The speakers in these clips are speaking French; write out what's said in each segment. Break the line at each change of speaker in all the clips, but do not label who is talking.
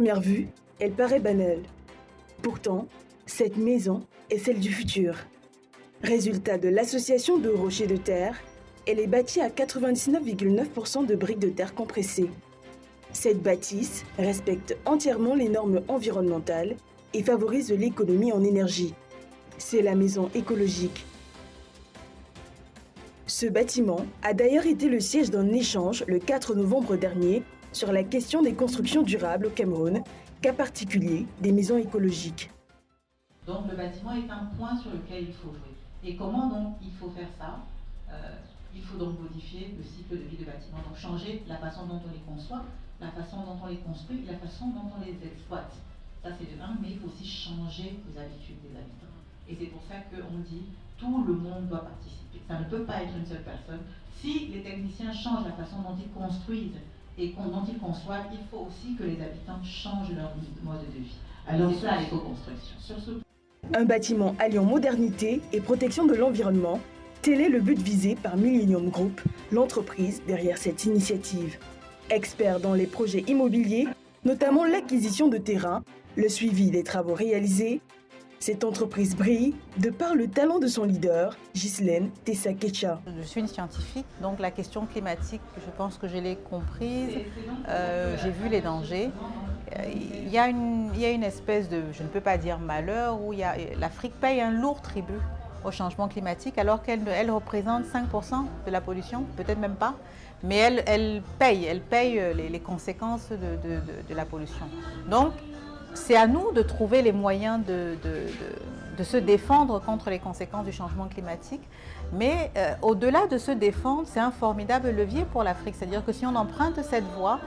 première vue, elle paraît banale. Pourtant, cette maison est celle du futur. Résultat de l'association de rochers de terre, elle est bâtie à 99,9% de briques de terre compressées. Cette bâtisse respecte entièrement les normes environnementales et favorise l'économie en énergie. C'est la maison écologique. Ce bâtiment a d'ailleurs été le siège d'un échange le 4 novembre dernier sur la question des constructions durables au Cameroun, cas particulier des maisons écologiques.
Donc le bâtiment est un point sur lequel il faut jouer. Et comment donc il faut faire ça? Il faut donc modifier le cycle de vie de bâtiments, donc changer la façon dont on les conçoit, la façon dont on les construit, la façon dont on les exploite. Ça c'est de un, mais il faut aussi changer les habitudes des habitants. Et c'est pour ça qu'on dit tout le monde doit participer. Ça ne peut pas être une seule personne. Si les techniciens changent la façon dont ils construisent et dont ils conçoivent, il faut aussi que les habitants changent leur mode de vie. Alors c'est ça l'éco-construction.
Un bâtiment alliant modernité et protection de l'environnement, tel est le but visé par Millennium Group, l'entreprise derrière cette initiative. Expert dans les projets immobiliers, notamment l'acquisition de terrains, le suivi des travaux réalisés, cette entreprise brille de par le talent de son leader, Ghislaine Tessa-Ketcha.
Je suis une scientifique, donc la question climatique, je pense que je l'ai comprise. J'ai vu les dangers. Il y a une espèce de, je ne peux pas dire malheur, où l'Afrique paye un lourd tribut au changement climatique alors qu'elle représente 5% de la pollution, peut-être même pas, mais elle paye les conséquences de la pollution. Donc, c'est à nous de trouver les moyens de se défendre contre les conséquences du changement climatique. Mais au-delà de se défendre, c'est un formidable levier pour l'Afrique. C'est-à-dire que si on emprunte cette voie,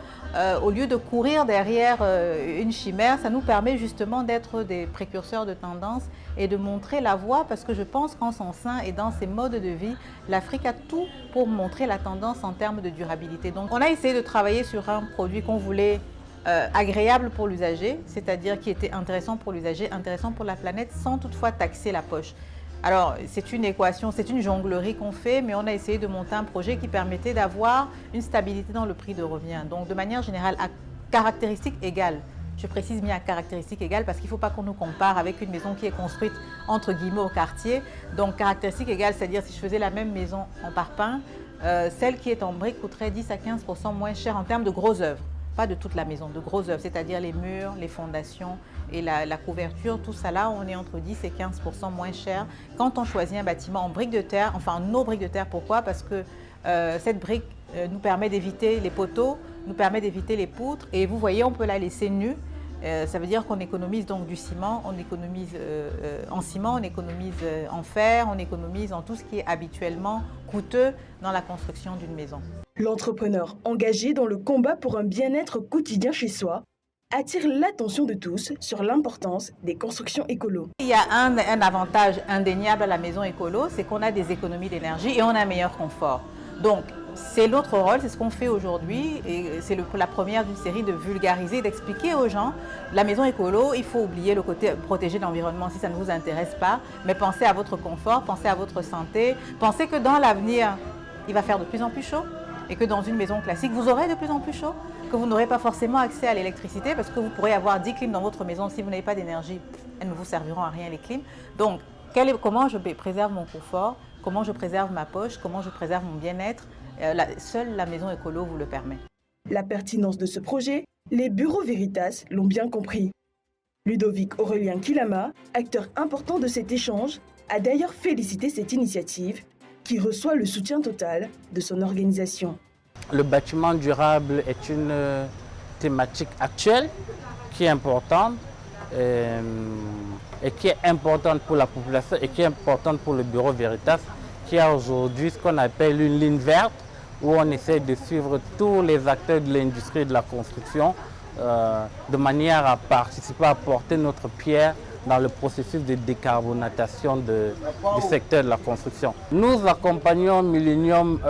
au lieu de courir derrière une chimère, ça nous permet justement d'être des précurseurs de tendance et de montrer la voie, parce que je pense qu'en son sein et dans ses modes de vie, l'Afrique a tout pour montrer la tendance en termes de durabilité. Donc on a essayé de travailler sur un produit qu'on voulait agréable pour l'usager, c'est-à-dire qui était intéressant pour l'usager, intéressant pour la planète, sans toutefois taxer la poche. Alors, c'est une équation, c'est une jonglerie qu'on fait, mais on a essayé de monter un projet qui permettait d'avoir une stabilité dans le prix de revient. Donc, de manière générale, à caractéristiques égales. Je précise bien à caractéristiques égales parce qu'il ne faut pas qu'on nous compare avec une maison qui est construite entre guillemets au quartier. Donc, caractéristiques égales, c'est-à-dire si je faisais la même maison en parpaing, celle qui est en briques coûterait 10 à 15% moins cher en termes de grosses œuvres. Pas de toute la maison, de grosses œuvres, c'est-à-dire les murs, les fondations et la couverture, tout ça là, on est entre 10 et 15% moins cher quand on choisit un bâtiment en briques de terre, enfin en nos briques de terre. Pourquoi? Parce que cette brique nous permet d'éviter les poteaux, nous permet d'éviter les poutres, et vous voyez, on peut la laisser nue. Ça veut dire qu'on économise donc du ciment, on économise en ciment, on économise en fer, on économise en tout ce qui est habituellement coûteux dans la construction d'une maison.
L'entrepreneur engagé dans le combat pour un bien-être quotidien chez soi attire l'attention de tous sur l'importance des constructions écolo.
Il y a un avantage indéniable à la maison écolo, c'est qu'on a des économies d'énergie et on a un meilleur confort. Donc, c'est notre rôle, c'est ce qu'on fait aujourd'hui, et c'est la première d'une série de vulgariser, d'expliquer aux gens, la maison écolo, il faut oublier le côté protéger l'environnement si ça ne vous intéresse pas, mais pensez à votre confort, pensez à votre santé, pensez que dans l'avenir, il va faire de plus en plus chaud, et que dans une maison classique, vous aurez de plus en plus chaud, que vous n'aurez pas forcément accès à l'électricité, parce que vous pourrez avoir 10 clims dans votre maison, si vous n'avez pas d'énergie, elles ne vous serviront à rien les clims. Donc, comment je préserve mon confort, comment je préserve ma poche, comment je préserve mon bien-être, seule la maison écolo vous le permet.
La pertinence de ce projet, les bureaux Veritas l'ont bien compris. Ludovic Aurélien Kilama, acteur important de cet échange, a d'ailleurs félicité cette initiative qui reçoit le soutien total de son organisation.
Le bâtiment durable est une thématique actuelle qui est importante et qui est importante pour la population et qui est importante pour le bureau Veritas, qui a aujourd'hui ce qu'on appelle une ligne verte, où on essaie de suivre tous les acteurs de l'industrie de la construction de manière à participer, à porter notre pierre dans le processus de décarbonatation du secteur de la construction. Nous accompagnons Millennium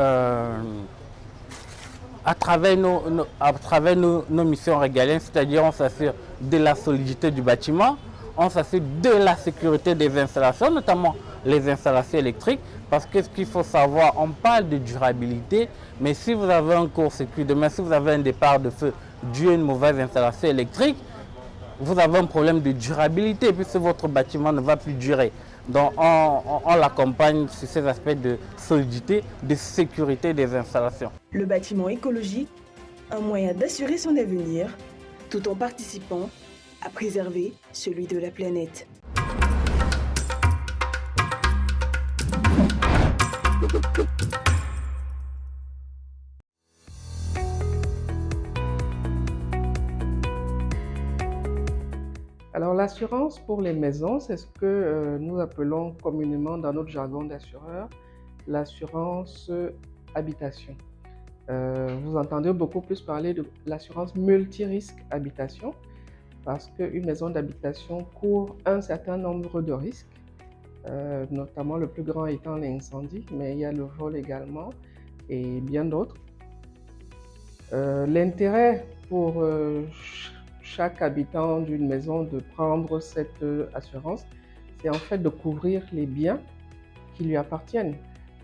à travers nos missions régaliennes, c'est-à-dire on s'assure de la solidité du bâtiment, on s'assure de la sécurité des installations, notamment les installations électriques, parce que ce qu'il faut savoir, on parle de durabilité, mais si vous avez un court-circuit demain, si vous avez un départ de feu dû à une mauvaise installation électrique, vous avez un problème de durabilité puisque votre bâtiment ne va plus durer. Donc on l'accompagne sur ces aspects de solidité, de sécurité des installations.
Le bâtiment écologique, un moyen d'assurer son avenir tout en participant à préserver celui de la planète.
Alors l'assurance pour les maisons, c'est ce que nous appelons communément dans notre jargon d'assureur, l'assurance habitation. Vous entendez beaucoup plus parler de l'assurance multirisque habitation parce qu'une maison d'habitation court un certain nombre de risques, notamment le plus grand étant l'incendie, mais il y a le vol également et bien d'autres. L'intérêt pour chaque habitant d'une maison de prendre cette assurance, c'est en fait de couvrir les biens qui lui appartiennent.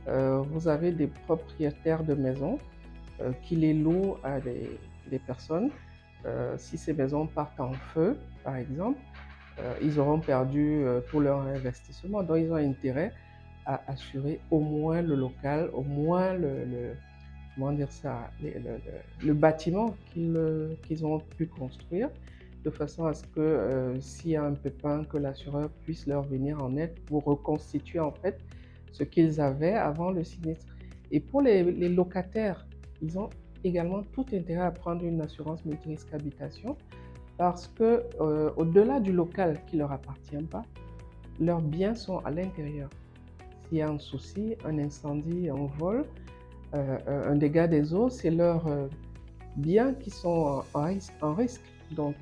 Vous avez des propriétaires de maisons qui les louent à des personnes. Si ces maisons partent en feu, par exemple, ils auront perdu tout leur investissement. Donc, ils ont intérêt à assurer au moins le local, au moins le bâtiment qu'ils ont pu construire, de façon à ce que s'il y a un pépin, que l'assureur puisse leur venir en aide pour reconstituer en fait ce qu'ils avaient avant le sinistre. Et pour les locataires, ils ont également tout intérêt à prendre une assurance multirisque habitation parce que au-delà du local qui ne leur appartient pas, leurs biens sont à l'intérieur. S'il y a un souci, un incendie, un vol, un dégât des eaux, c'est leurs biens qui sont en risque. Donc,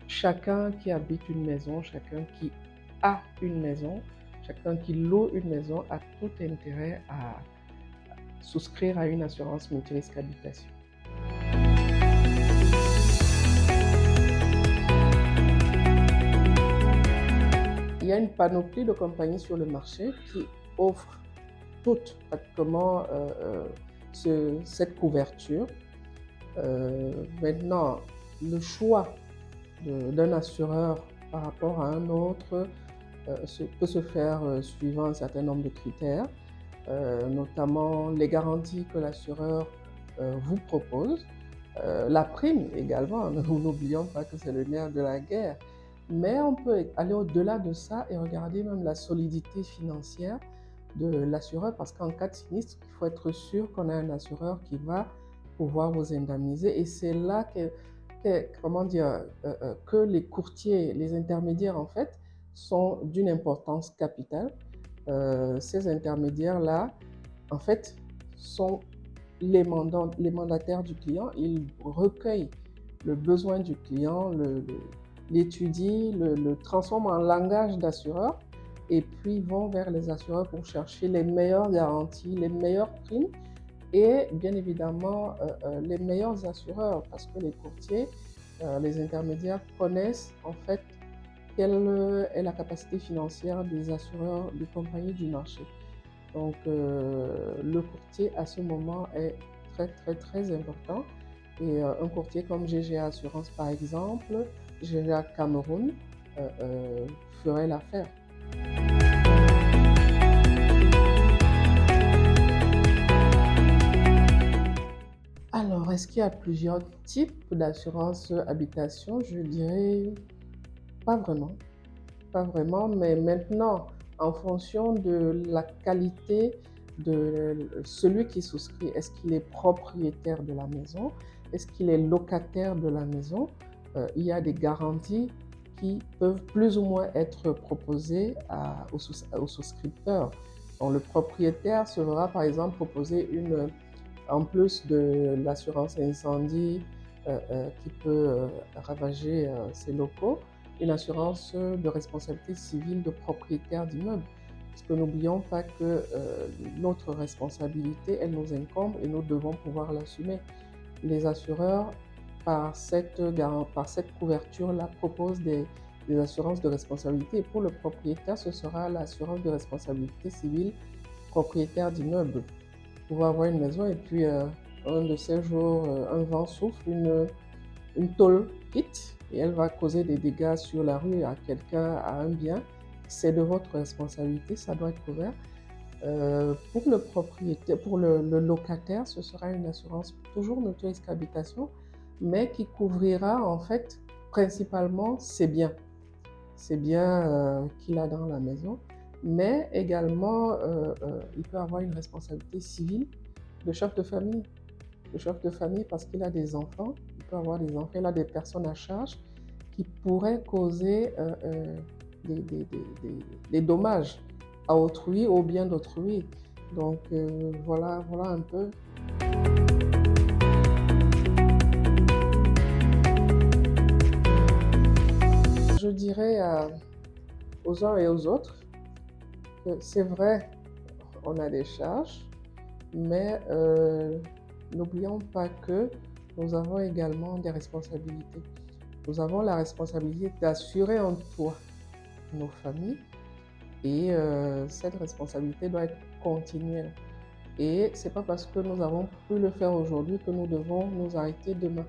chacun qui habite une maison, chacun qui a une maison, chacun qui loue une maison a tout intérêt à souscrire à une assurance multirisque habitation. Il y a une panoplie de compagnies sur le marché qui offrent toutes pratiquement cette couverture. Maintenant, le choix d'un assureur par rapport à un autre peut se faire suivant un certain nombre de critères, notamment les garanties que l'assureur vous propose, la prime également, nous n'oublions pas que c'est le nerf de la guerre, mais on peut aller au-delà de ça et regarder même la solidité financière de l'assureur parce qu'en cas de sinistre, il faut être sûr qu'on a un assureur qui va pouvoir vous indemniser et c'est là que les courtiers, les intermédiaires en fait, sont d'une importance capitale. Ces intermédiaires-là, en fait, sont les mandataires du client. Ils recueillent le besoin du client, l'étudient, le transforment en langage d'assureur et puis vont vers les assureurs pour chercher les meilleures garanties, les meilleures primes et bien évidemment les meilleurs assureurs parce que les courtiers, les intermédiaires connaissent en fait quelle est la capacité financière des assureurs, des compagnies du marché. Donc le courtier à ce moment est très important et un courtier comme GGA Assurance par exemple, GGA Cameroun ferait l'affaire. Alors, est-ce qu'il y a plusieurs types d'assurance habitation? Je dirais pas vraiment, mais maintenant, en fonction de la qualité de celui qui souscrit, est-ce qu'il est propriétaire de la maison? Est-ce qu'il est locataire de la maison? Il y a des garanties qui peuvent plus ou moins être proposées aux souscripteurs. Donc, le propriétaire se verra par exemple proposer en plus de l'assurance incendie qui peut ravager ses locaux, une assurance de responsabilité civile de propriétaire d'immeuble. Parce que n'oublions pas que notre responsabilité, elle nous incombe et nous devons pouvoir l'assumer. Les assureurs, par cette couverture-là, proposent des assurances de responsabilité. Et pour le propriétaire, ce sera l'assurance de responsabilité civile propriétaire d'immeuble. Vous pouvez avoir une maison et puis un de ces jours, un vent souffle, une tôle quitte et elle va causer des dégâts sur la rue à quelqu'un, à un bien, c'est de votre responsabilité, ça doit être couvert. Pour le propriétaire, pour le locataire, ce sera une assurance toujours multi-risque habitation, mais qui couvrira en fait principalement ses biens qu'il a dans la maison, mais également il peut avoir une responsabilité civile de chef de famille. Le chef de famille parce qu'il a des enfants, il peut avoir des enfants, il a des personnes à charge qui pourraient causer des dommages à autrui, au bien d'autrui. Donc voilà un peu. Je dirais aux uns et aux autres que c'est vrai, on a des charges, mais n'oublions pas que nous avons également des responsabilités. Nous avons la responsabilité d'assurer un toit nos familles et cette responsabilité doit être continuelle. Et ce n'est pas parce que nous avons pu le faire aujourd'hui que nous devons nous arrêter demain.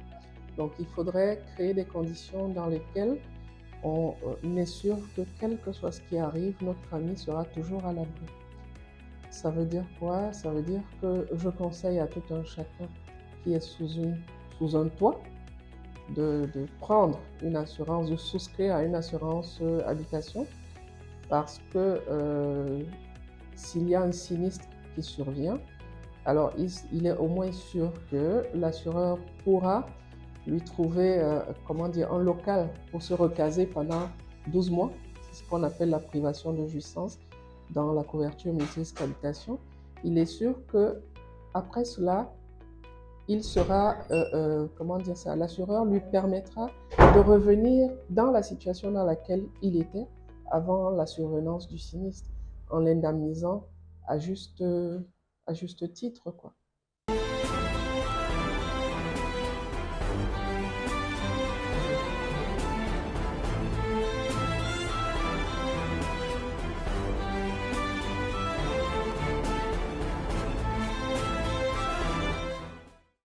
Donc il faudrait créer des conditions dans lesquelles on est sûr que quel que soit ce qui arrive, notre famille sera toujours à l'abri. Ça veut dire quoi? Ça veut dire que je conseille à tout un chacun qui est sous un toit de prendre une assurance, de souscrire à une assurance habitation parce que s'il y a un sinistre qui survient, alors il est au moins sûr que l'assureur pourra lui trouver un local pour se recaser pendant 12 mois. C'est ce qu'on appelle la privation de jouissance dans la couverture multi-risque habitation. Il est sûr que après cela, il sera, l'assureur lui permettra de revenir dans la situation dans laquelle il était avant la survenance du sinistre, en l'indemnisant à juste titre, quoi.